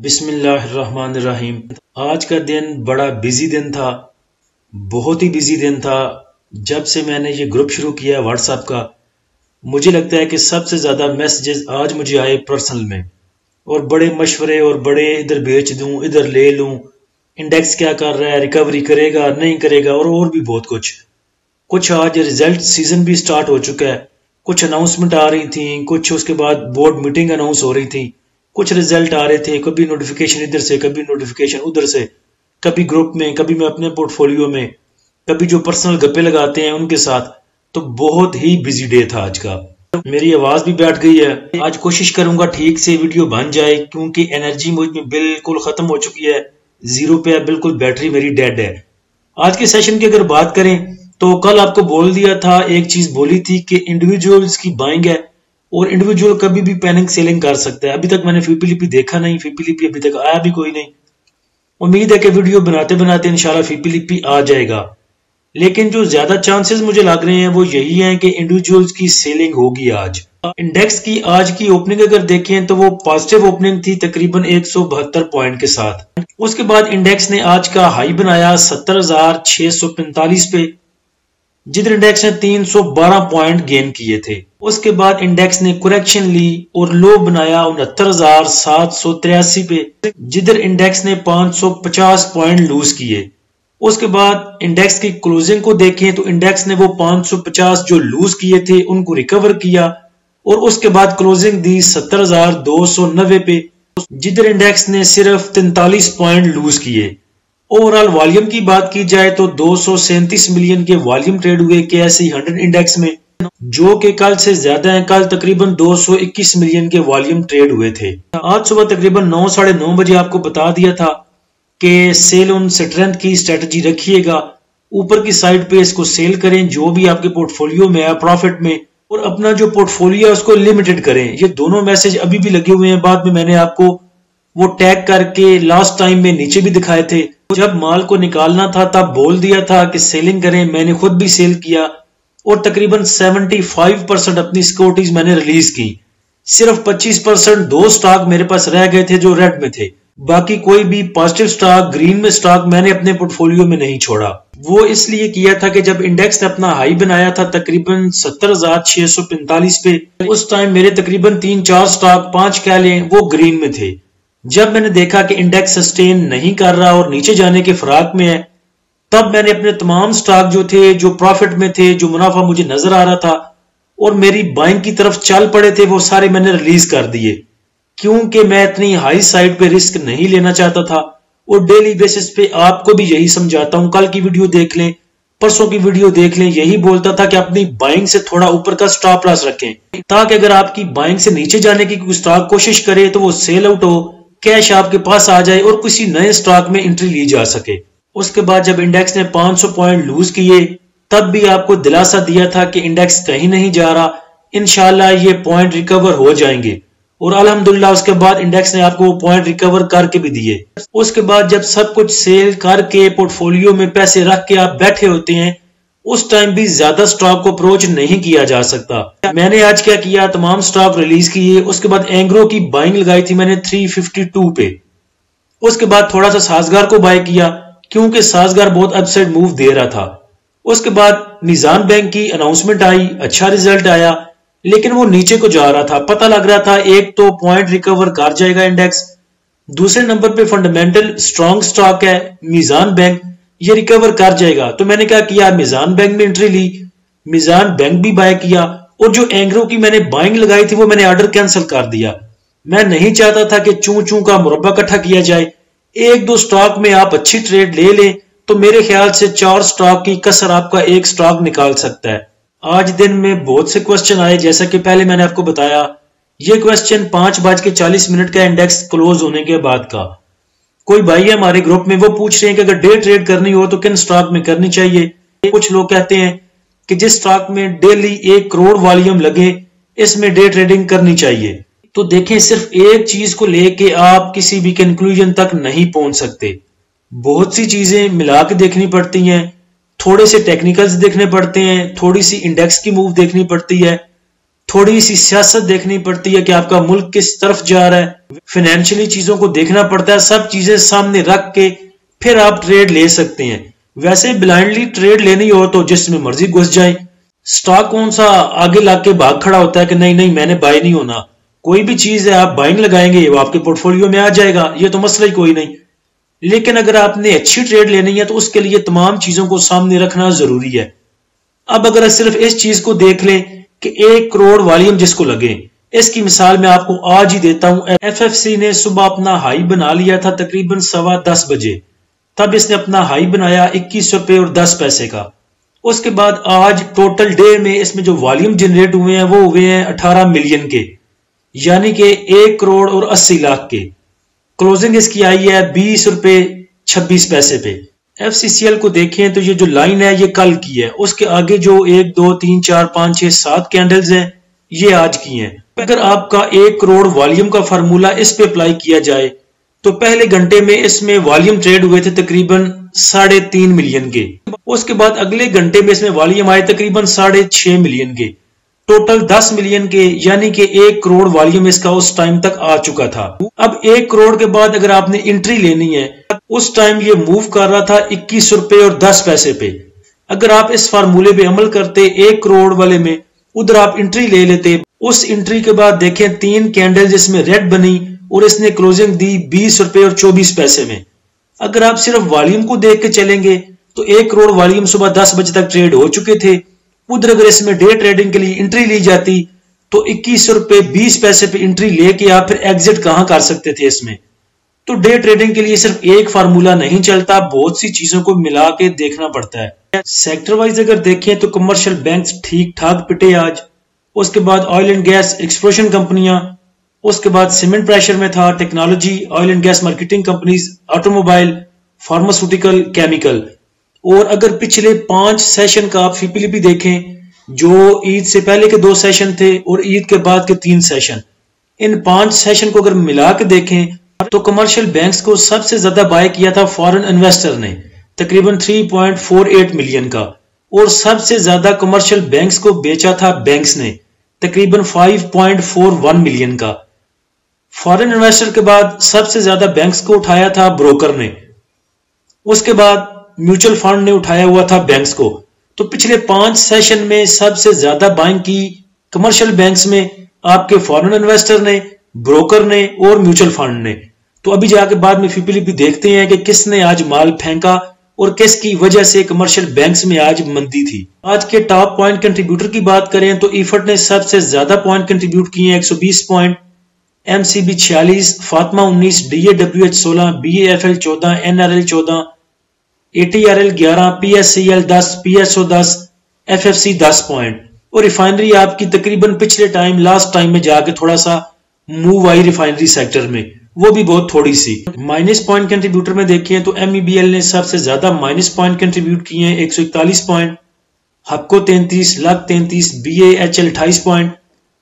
बिस्मिल्लाहिर्रहमानिर्रहीम। आज का दिन बड़ा बिजी दिन था, बहुत ही बिजी दिन था। जब से मैंने ये ग्रुप शुरू किया व्हाट्सएप का, मुझे लगता है कि सबसे ज़्यादा मैसेजेस आज मुझे आए पर्सनल में, और बड़े मशवरे और बड़े इधर बेच दूं इधर ले लूं, इंडेक्स क्या कर रहा है, रिकवरी करेगा नहीं करेगा, और भी बहुत कुछ आज रिजल्ट सीजन भी स्टार्ट हो चुका है। कुछ अनाउंसमेंट आ रही थी, कुछ उसके बाद बोर्ड मीटिंग अनाउंस हो रही थी, कुछ रिजल्ट आ रहे थे, कभी नोटिफिकेशन इधर से कभी नोटिफिकेशन उधर से, कभी ग्रुप में कभी मैं अपने पोर्टफोलियो में, कभी जो पर्सनल गप्पे लगाते हैं उनके साथ। तो बहुत ही बिजी डे था आज का। मेरी आवाज भी बैठ गई है। आज कोशिश करूंगा ठीक से वीडियो बन जाए, क्योंकि एनर्जी मुझ में बिल्कुल खत्म हो चुकी है, जीरो पे है, बिल्कुल बैटरी मेरी डेड है। आज के सेशन की अगर बात करें तो कल आपको बोल दिया था, एक चीज बोली थी कि इंडिविजुअल्स की बाइंग है और इंडिविजुअल कभी भी पैनिक सेलिंग कर सकता है। अभी तक मैंने फीपीलीपी देखा नहीं, फीपीलीपी अभी तक आया भी कोई नहीं। उम्मीद है कि वीडियो बनाते बनाते इंशाल्लाह फीपीलीपी आ जाएगा, लेकिन जो ज्यादा चांसेस मुझे लग रहे हैं वो यही हैं कि इंडिविजुअल्स की सेलिंग होगी आज। इंडेक्स की आज की ओपनिंग अगर देखें तो वो पॉजिटिव ओपनिंग थी तकरीबन 172 पॉइंट के साथ। उसके बाद इंडेक्स ने आज का हाई बनाया 70,645 पे, जिधर इंडेक्स ने 312 पॉइंट गेन किए थे। उसके बाद इंडेक्स ने करेक्शन ली और लो बनाया 69,783 पे, जिधर इंडेक्स ने 550 पॉइंट लूज किए। उसके बाद इंडेक्स की क्लोजिंग को देखें तो इंडेक्स ने वो 550 जो लूज किए थे उनको रिकवर किया, और उसके बाद क्लोजिंग दी 70,290 पे, जिधर इंडेक्स ने सिर्फ 43 पॉइंट लूज किए। ओवरऑल वॉल्यूम की बात की जाए तो 237 मिलियन के वॉल्यूम ट्रेड हुए KSE 100 इंडेक्स में, जो कि कल से ज्यादा है। कल तकरीबन 221 मिलियन के वॉल्यूम ट्रेड हुए थे। आज सुबह तकरीबन 9 साढ़े 9 बजे आपको बता दिया था कि सेल ऑन स्ट्रेंथ की स्ट्रेटजी रखिएगा, ऊपर की साइड पे इसको सेल करें जो भी आपके पोर्टफोलियो में है प्रॉफिट में, और अपना जो पोर्टफोलियो है उसको लिमिटेड करें। ये दोनों मैसेज अभी भी लगे हुए हैं, बाद में मैंने आपको वो टैग करके लास्ट टाइम में नीचे भी दिखाए थे। जब माल को निकालना था तब बोल दिया था कि सेलिंग करें, मैंने खुद भी सेल किया और तकरीबन 75% अपनी सिक्योरिटीज मैंने रिलीज की। सिर्फ 25% दो स्टॉक मेरे पास रह गए थे जो रेड में थे, बाकी कोई भी पॉजिटिव स्टॉक ग्रीन में स्टॉक मैंने अपने पोर्टफोलियो में नहीं छोड़ा। वो इसलिए किया था कि जब इंडेक्स ने अपना हाई बनाया था तकरीबन 70,645 पे, उस टाइम मेरे तकरीबन 3-4 स्टॉक 5 कह लें वो ग्रीन में थे। जब मैंने देखा कि इंडेक्स सस्टेन नहीं कर रहा और नीचे जाने के फिराक में है, तब मैंने अपने तमाम स्टॉक जो थे, जो प्रॉफिट में थे, जो मुनाफा मुझे नजर आ रहा था और मेरी बाइंग की तरफ चल पड़े थे, वो सारे मैंने रिलीज कर दिए, क्योंकि मैं इतनी हाई साइड पे रिस्क नहीं लेना चाहता था। और डेली बेसिस पे आपको भी यही समझाता हूं, कल की वीडियो देख लें, परसों की वीडियो देख लें, यही बोलता था कि अपनी बाइंग से थोड़ा ऊपर का स्टॉप लॉस रखें, ताकि अगर आपकी बाइंग से नीचे जाने की कोई स्टॉक कोशिश करे तो वो सेल आउट हो, कैश आपके पास आ जाए और किसी नए स्टॉक में एंट्री ली जा सके। उसके बाद जब इंडेक्स ने 500 पॉइंट लूज किए, तब भी आपको दिलासा दिया था कि इंडेक्स कहीं नहीं जा रहा, इंशाल्लाह ये पॉइंट रिकवर हो जाएंगे, और अल्हम्दुलिल्लाह उसके बाद इंडेक्स ने आपको वो पॉइंट रिकवर करके भी दिए। उसके बाद जब सब कुछ सेल करके पोर्टफोलियो में पैसे रख के आप बैठे होते हैं, उस टाइम भी ज्यादा स्टॉक को अप्रोच नहीं किया जा सकता। मैंने आज क्या किया, तमाम स्टॉक रिलीज किए। उसके बाद एंग्रो की बाइंग लगाई थी मैंने 352 पे। उसके बाद थोड़ा सा साजगार को बाय किया, क्योंकि साजगार बहुत अपसाइड मूव दे रहा था। उसके बाद मीजान बैंक की अनाउंसमेंट आई, अच्छा रिजल्ट आया, लेकिन वो नीचे को जा रहा था। पता लग रहा था एक तो पॉइंट रिकवर कर जाएगा इंडेक्स, दूसरे नंबर पे फंडामेंटल स्ट्रॉन्ग स्टॉक है मीजान बैंक, ये रिकवर कर जाएगा। तो मैंने क्या किया, मीजान बैंक में एंट्री ली, मीजान बैंक भी बाय किया, और जो एंग्रो की मैंने बाइंग लगाई थी वो मैंने ऑर्डर कैंसिल कर दिया। मैं नहीं चाहता था कि चू चू का मुरब्बा इकट्ठा किया जाए। एक दो स्टॉक में आप अच्छी ट्रेड ले लें तो मेरे ख्याल से 4 स्टॉक की कसर आपका एक स्टॉक निकाल सकता है। आज दिन में बहुत से क्वेश्चन आए, जैसा कि पहले मैंने आपको बताया, ये क्वेश्चन 5:40 का इंडेक्स क्लोज होने के बाद का। कोई भाई है हमारे ग्रुप में, वो पूछ रहे हैं कि अगर डे ट्रेड करनी हो तो किन स्टॉक में करनी चाहिए। कुछ लोग कहते हैं कि जिस स्टॉक में डेली 1 करोड़ वॉल्यूम लगे इसमें डे ट्रेडिंग करनी चाहिए। तो देखें, सिर्फ एक चीज को लेके आप किसी भी कंक्लूजन तक नहीं पहुंच सकते। बहुत सी चीजें मिला के देखनी पड़ती हैं, थोड़े से टेक्निकल्स देखने पड़ते हैं, थोड़ी सी इंडेक्स की मूव देखनी पड़ती है, थोड़ी सी सियासत देखनी पड़ती है कि आपका मुल्क किस तरफ जा रहा है, फाइनेंशियली चीजों को देखना पड़ता है। सब चीजें सामने रख के फिर आप ट्रेड ले सकते हैं। वैसे ब्लाइंडली ट्रेड लेनी हो तो जिसमें मर्जी घुस जाए। स्टॉक कौन सा आगे लाके भाग खड़ा होता है कि नहीं नहीं मैंने बाय नहीं होना। कोई भी चीज है आप बाइंग लगाएंगे वो आपके पोर्टफोलियो में आ जाएगा, ये तो मसला ही कोई नहीं। लेकिन अगर आपने अच्छी ट्रेड लेनी है तो उसके लिए तमाम चीजों को सामने रखना जरूरी है। अब अगर सिर्फ इस चीज को देख लें कि 1 करोड़ वॉल्यूम जिसको लगे, इसकी मिसाल मैं आपको आज ही देता हूं। एफएफसी ने सुबह अपना हाई बना लिया था तकरीबन 10:15 बजे, तब इसने अपना हाई बनाया 21 रुपए और 10 पैसे का। उसके बाद आज टोटल डे में इसमें जो वॉल्यूम जनरेट हुए हैं वो हुए हैं 18 मिलियन के, यानी कि 1 करोड़ और 80 लाख के। क्लोजिंग इसकी आई है 20 रुपए 26 पैसे पे। एफसीसीएल को देखें तो ये जो लाइन है ये कल की है, उसके आगे जो 1 2 3 4 5 6 7 कैंडल्स हैं ये आज की हैं। अगर आपका 1 करोड़ वॉल्यूम का फार्मूला इस पे अप्लाई किया जाए तो पहले घंटे में इसमें वॉल्यूम ट्रेड हुए थे तकरीबन 3.5 मिलियन के। उसके बाद अगले घंटे में इसमें वॉल्यूम आए तकरीबन 6.5 मिलियन के, टोटल 10 मिलियन के, यानी कि 1 करोड़ वॉल्यूम इसका उस टाइम तक आ चुका था। अब 1 करोड़ के बाद अगर आपने एंट्री लेनी है, उस टाइम ये मूव कर रहा था 21 रुपए और 10 पैसे पे। अगर आप इस फार्मूले पे अमल करते 1 करोड़ वाले में, उधर आप एंट्री ले लेते। उस एंट्री के बाद देखें 3 कैंडल जिसमें रेड बनी और इसने क्लोजिंग दी 20 रुपए और 24 पैसे में। अगर आप सिर्फ वॉल्यूम को देख के चलेंगे तो 1 करोड़ वॉल्यूम सुबह 10 बजे तक ट्रेड हो चुके थे। उधर अगर इसमें डे ट्रेडिंग के लिए एंट्री ली जाती तो 21 रुपए 20 पैसे पे एंट्री लेके आप फिर एग्जिट कहां कर सकते थे इसमें। तो डे ट्रेडिंग के लिए सिर्फ एक फार्मूला नहीं चलता, बहुत सी चीजों को मिला के देखना पड़ता है। सेक्टर वाइज अगर देखें तो कमर्शियल बैंक्स ठीक ठाक पिटे आज। उसके बाद ऑयल एंड गैस एक्सप्लोरेशन कंपनियां, उसके बाद सीमेंट प्रेशर में था, technology, oil and gas marketing companies, automobile, pharmaceutical, chemical. और अगर पिछले 5 सेशन का आप फीपीलीपी देखें, जो ईद से पहले के 2 सेशन थे और ईद के बाद के 3 सेशन, इन 5 सेशन को अगर मिला के देखें तो कमर्शियल बैंक्स को सबसे ज्यादा बाय किया था फॉरेन इन्वेस्टर ने तकरीबन 3.48 मिलियन का, और सबसे ज्यादा कमर्शियल बैंक्स को बेचा था बैंक्स ने तकरीबन 5.41 मिलियन का। फॉरेन इन्वेस्टर के बाद सबसे ज्यादा बैंक्स को उठाया था ब्रोकर ने, उसके बाद म्यूचुअल फंड ने उठाया हुआ था बैंक्स को। तो पिछले 5 सेशन में सबसे ज्यादा बाइंग की कमर्शियल बैंक्स में आपके फॉरेन इन्वेस्टर ने, ब्रोकर ने और म्यूचुअल फंड ने। तो अभी जाके बाद में फीपीलीपी देखते हैं कि किसने आज माल फेंका और किसकी वजह से कमर्शियल बैंक्स में आज मंदी थी। आज के टॉप पॉइंट कंट्रीब्यूटर की बात करें तो ईफट ने सबसे ज्यादा पॉइंट कंट्रीब्यूट किए हैं 120 point, MCB 46, Fatima 19, डीएडब्ल्यूएच 16, बीएएफएल 14, NRL 14, एटीआरएल 11, पीएससीएल 10, PSO 10, FFC 10 point. और रिफाइनरी आपकी तकरीबन पिछले टाइम लास्ट टाइम में जाके थोड़ा सा मूव आई रिफाइनरी सेक्टर में, वो भी बहुत थोड़ी सी। माइनस पॉइंट कंट्रीब्यूटर में देखें तो एमईबीएल ने सबसे ज्यादा माइनस पॉइंट कंट्रीब्यूट किए हैं 141 point, Hubco 33, Luck 33, BAHL 28 point,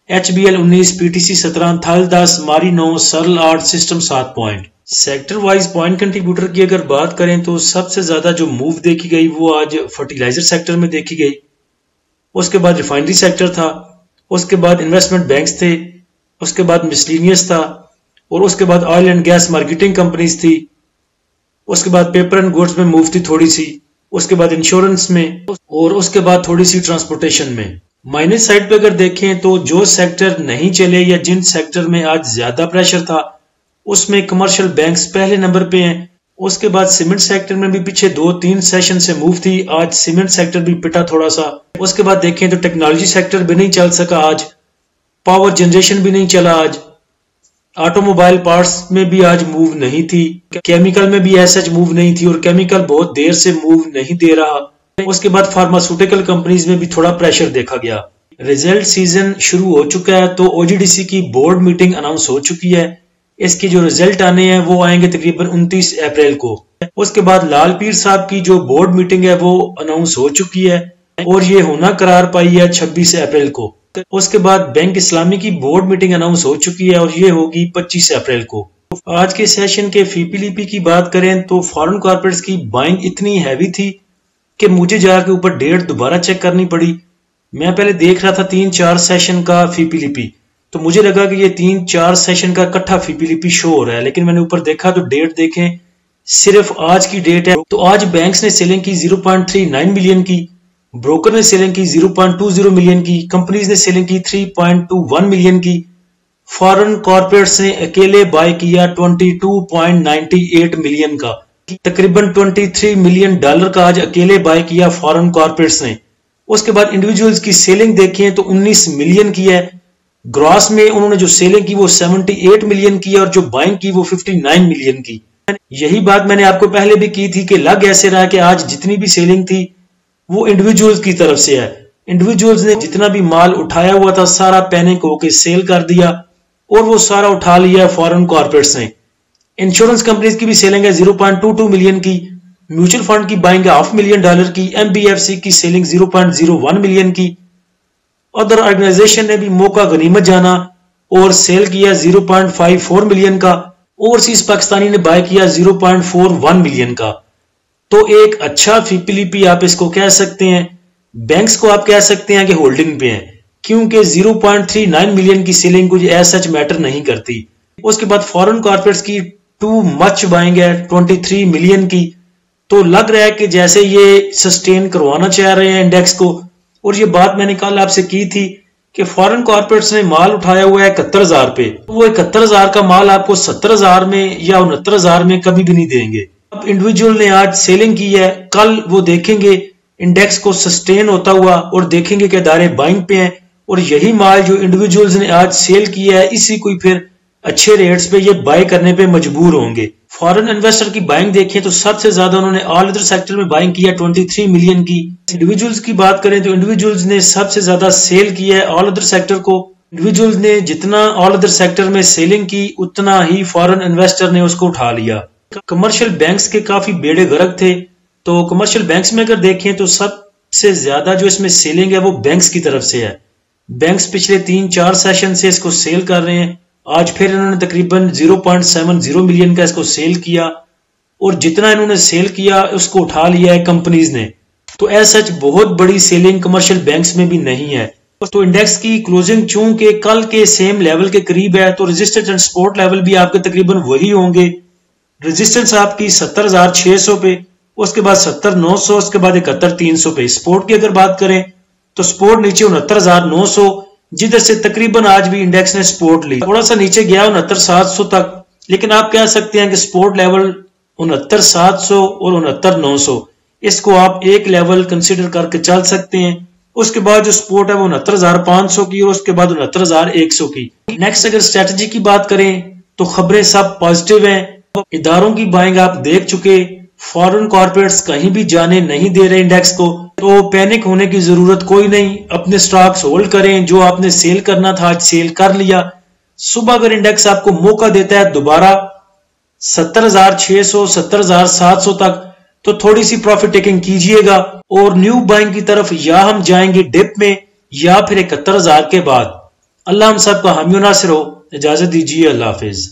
HBL 19, PTC 17, Thal 10, Mari 9, Searle 8, system 7 point. Sector wise point contributor की अगर बात करें तो सबसे ज्यादा जो मूव देखी गई वो आज फर्टिलाइजर सेक्टर में देखी गई, उसके बाद रिफाइनरी सेक्टर था, उसके बाद इन्वेस्टमेंट बैंक्स थे, उसके बाद मिसलिनियस था, और उसके बाद oil and gas marketing companies थी, उसके बाद पेपर एंड गुड्स में मूव थी थोड़ी सी, उसके बाद इंश्योरेंस में, और उसके बाद थोड़ी सी ट्रांसपोर्टेशन में। माइनस साइड पे अगर देखें तो जो सेक्टर नहीं चले या जिन सेक्टर में आज ज्यादा प्रेशर था उसमें कमर्शियल बैंक्स पहले नंबर पे हैं। उसके बाद सीमेंट सेक्टर में भी पीछे 2-3 सेशन से मूव थी, आज सीमेंट सेक्टर भी पिटा थोड़ा सा। उसके बाद देखें तो टेक्नोलॉजी सेक्टर भी नहीं चल सका आज, पावर जनरेशन भी नहीं चला आज, ऑटोमोबाइल पार्ट्स में भी आज मूव नहीं थी, केमिकल में भी ऐसा मूव नहीं थी और केमिकल बहुत देर से मूव नहीं दे रहा। उसके बाद फार्मास्यूटिकल कंपनीज में भी थोड़ा प्रेशर देखा गया। रिजल्ट सीजन शुरू हो चुका है तो ओजीडीसी की बोर्ड मीटिंग अनाउंस हो चुकी है। इसके जो रिजल्ट आने हैं वो आएंगे तकरीबन 29 अप्रैल को। उसके बाद लाल पीर साहब की जो बोर्ड मीटिंग है वो अनाउंस हो चुकी है और ये होना करार पाई है 26 अप्रैल को। उसके बाद बैंक इस्लामी की बोर्ड मीटिंग अनाउंस हो चुकी है और ये होगी 25 अप्रैल को। आज के सेशन के फीपीलीपी की बात करें तो फॉरेन कॉर्पोरेट्स की बाइंग इतनी हैवी थी कि मुझे जाके ऊपर डेट दोबारा चेक करनी पड़ी। मैं पहले देख रहा था 3-4 सेशन का फीपीलीपी, तो मुझे लगा कि ये 3-4 सेशन का इकट्ठा फीपीलीपी शो हो रहा है, लेकिन मैंने ऊपर देखा तो डेट देखें, सिर्फ आज की डेट है। तो आज बैंक्स ने सेलिंग की 0.39 मिलियन की, ब्रोकर ने सेलिंग की 0.20 मिलियन की, कंपनीज ने सेलिंग की 3.21 मिलियन की, फॉरेन कॉर्पोरेट्स ने अकेले बाय किया 22.98 मिलियन का, तकरीबन $23 मिलियन का आज अकेले बाय किया फॉरेन कॉर्पोरेट्स ने। उसके बाद इंडिविजुअल्स की सेलिंग देखें तो 19 मिलियन की है, ग्रॉस में उन्होंने जो सेलिंग की वो 78 मिलियन की है और जो बाइंग की वो 59 मिलियन की। यही बात मैंने आपको पहले भी की थी कि लग ऐसे रहा कि आज जितनी भी सेलिंग थी वो इंडिविजुअल्स की तरफ से है। इंडिविजुअल्स ने जितना भी माल उठाया हुआ था सारा पैनिक होकर सेल कर दिया और वो सारा उठा लिया फॉरेन कॉर्पोरेट्स ने। इंश्योरेंस कंपनीज की भी सेलिंग है 0.22 मिलियन की, म्यूचुअल फंड की बाइंग है $500,000 की, एमबीएफसी की सेलिंग 0.01 मिलियन की। अदर ऑर्गेनाइजेशन ने भी मौका गनीमत जाना और सेल किया 0.54 मिलियन का। ओवरसीज पाकिस्तानी ने बाय किया 0.41 मिलियन का। तो एक अच्छा फीपीलीपी आप इसको कह सकते हैं। बैंक्स को आप कह सकते हैं कि होल्डिंग पे हैं, क्योंकि 0.39 मिलियन की सेलिंग कुछ एज सच मैटर नहीं करती। उसके बाद फॉरेन कॉर्पोरेट्स की टू मच बाइंग है 23 मिलियन की। तो लग रहा है कि जैसे ये सस्टेन करवाना चाह रहे हैं इंडेक्स को। और ये बात मैंने कल आपसे की थी कि फॉरेन कॉर्पोरेट्स ने माल उठाया हुआ है 71,000 पे, वो 71,000 का माल आपको 70,000 में या 69,000 में कभी भी नहीं देंगे। अब इंडिविजुअल ने आज सेलिंग की है, कल वो देखेंगे इंडेक्स को सस्टेन होता हुआ और देखेंगे कि अदारे बाइंग पे हैं और यही माल जो इंडिविजुअल्स ने आज सेल किया है इसी को फिर अच्छे रेट्स पे ये बाय करने पे मजबूर होंगे। फॉरेन इन्वेस्टर की बाइंग देखें तो सबसे ज्यादा उन्होंने ऑल अदर सेक्टर में बाइंग किया 23 मिलियन की। इंडिविजुअल्स की बात करें तो इंडिविजुअल्स ने सबसे ज्यादा सेल किया है ऑल अदर सेक्टर को। इंडिविजुअल्स ने जितना ऑल अदर सेक्टर में सेलिंग की उतना ही फॉरेन इन्वेस्टर ने उसको उठा लिया। कमर्शियल बैंक्स के काफी बेड़े गर्क थे, तो कमर्शियल बैंक्स में अगर देखें तो सबसे ज्यादा जो इसमें सेलिंग है वो बैंक्स की तरफ से है। बैंक्स पिछले 3-4 सेशन से इसको सेल कर रहे हैं। आज फिर इन्होंने तकरीबन 0.70 मिलियन का इसको सेल किया और जितना इन्होंने सेल किया उसको उठा लिया है कंपनीज ने। तो एज सच बहुत बड़ी सेलिंग कमर्शियल बैंक्स में भी नहीं है। तो इंडेक्स की क्लोजिंग चूंकि कल के सेम लेवल के करीब है तो रेजिस्टेंस एंड सपोर्ट लेवल भी आपके तकरीबन वही होंगे। रेजिस्टेंस आपकी 70,600 पे, उसके बाद 70,900, उसके बाद 71,300 पे। सपोर्ट की अगर बात करें तो सपोर्ट नीचे 69,900, जिधर से तकरीबन आज भी इंडेक्स ने सपोर्ट ली। थोड़ा सा नीचे गया 69,700 तक, लेकिन आप कह सकते हैं कि सपोर्ट लेवल 69,700 और 69,900, इसको आप एक लेवल कंसीडर करके चल सकते हैं। उसके बाद जो सपोर्ट है वो 69,500 की और उसके बाद 69,100 की। नेक्स्ट अगर स्ट्रेटजी की बात करें तो खबरें सब पॉजिटिव हैं। इदारों की बाइंग आप देख चुके, फॉरेन कॉर्पोरेट्स कहीं भी जाने नहीं दे रहे इंडेक्स को, तो पैनिक होने की जरूरत कोई नहीं। अपने स्टॉक्स होल्ड करें, जो आपने सेल करना था आज सेल कर लिया। सुबह अगर इंडेक्स आपको मौका देता है दोबारा 70,600 70,700 तक, तो थोड़ी सी प्रॉफिट टेकिंग कीजिएगा और न्यू बाइंग की तरफ या हम जाएंगे डिप में या फिर 71,000 के बाद। अल्लाह हम सबका हामी नासिर हो। इजाजत दीजिए, अल्लाह हाफिज।